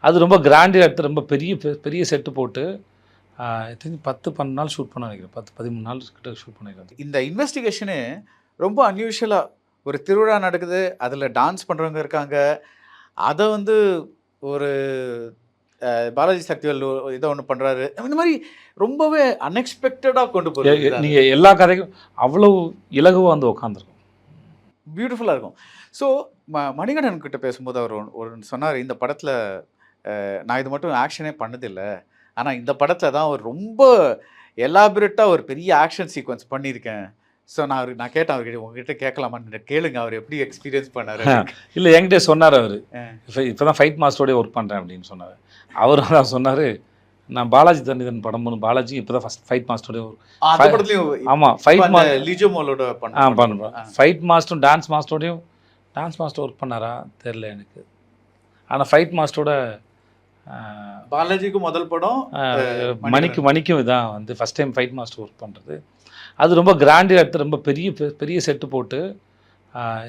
அது ரொம்ப கிராண்டியாக எடுத்து ரொம்ப பெரிய செட்டு போட்டு தெரிஞ்சு 10-12 நாள் ஷூட் பண்ண நினைக்கிறேன். 10-13 நாள் கிட்ட ஷூட் பண்ணியிருக்கேன். இந்த இன்வெஸ்டிகேஷனு ரொம்ப அன்யூஷுவலாக ஒரு திருவிழா நடக்குது, அதில் டான்ஸ் பண்ணுறவங்க இருக்காங்க. அதை வந்து ஒரு பாலாஜி சக்திவேல் இதை ஒன்று பண்ணுறாரு. இந்த மாதிரி ரொம்பவே அன்எக்ஸ்பெக்டடாக கொண்டு போகிறாங்க. நீங்கள் எல்லா கதைக்கும் அவ்வளோ இலகுவாக வந்து உட்காந்துருக்கும். பியூட்டிஃபுல்லாக இருக்கும். ஸோ மணிகண்டன் கிட்ட பேசும்போது அவர் ஒரு சொன்னார், இந்த படத்தில் நான் இது மட்டும் ஆக்ஷனே பண்ணதில்லை, ஆனால் இந்த படத்தில் தான் அவர் ரொம்ப எலாபரேட்டாக ஒரு பெரிய ஆக்ஷன் சீக்வன்ஸ் பண்ணியிருக்கேன். ஸோ நான் கேட்டேன் அவர்கிட்ட, உங்ககிட்ட கேட்கலாமான்னு, கேளுங்க அவர் எப்படி எக்ஸ்பீரியன்ஸ் பண்ணார். இல்லை என்கிட்ட சொன்னார் அவர், இப்போ தான் ஃபைட் மாஸ்டரோடய ஒர்க் பண்ணுறேன் அப்படின்னு சொன்னார். அவர் தான் சொன்னார், நான் பாலாஜி தன்னிதன் படம் பண்ணு, பாலாஜி இப்போ தான் ஃபஸ்ட் ஃபைட் மாஸ்டரோடய ஆமாம் ஃபைட் லிஜோமோலோட பண்ணுறேன். ஃபைட் மாஸ்டரும் டான்ஸ் மாஸ்டர் ஒர்க் பண்ணாரா தெரில எனக்கு. ஆனால் ஃபைட் மாஸ்டரோட பாலாஜிக்கும் முதல் படம், மணிக்கும் இதான் வந்து first time fight master work பண்ணுறது. அது ரொம்ப கிராண்டியாக எடுத்து ரொம்ப பெரிய செட்டு போட்டு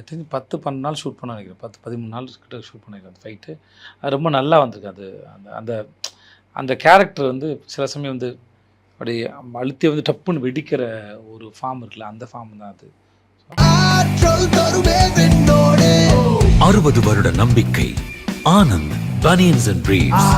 தெரிஞ்சு 10-12 நாள் ஷூட் பண்ண நினைக்கிறேன். 10-13 நாள் கிட்ட ஷூட் பண்ணியிருக்கேன் அந்த ஃபைட்டு. அது ரொம்ப நல்லா வந்திருக்கு. அது அந்த அந்த கேரக்டர் வந்து சில சமயம் வந்து அப்படியே அழுத்தி வந்து டப்புன்னு வெடிக்கிற ஒரு ஃபார்ம் இருக்குல்ல, அந்த ஃபார்ம் தான் அது. 60 வருட நம்பிக்கை. Anand banians and briefs.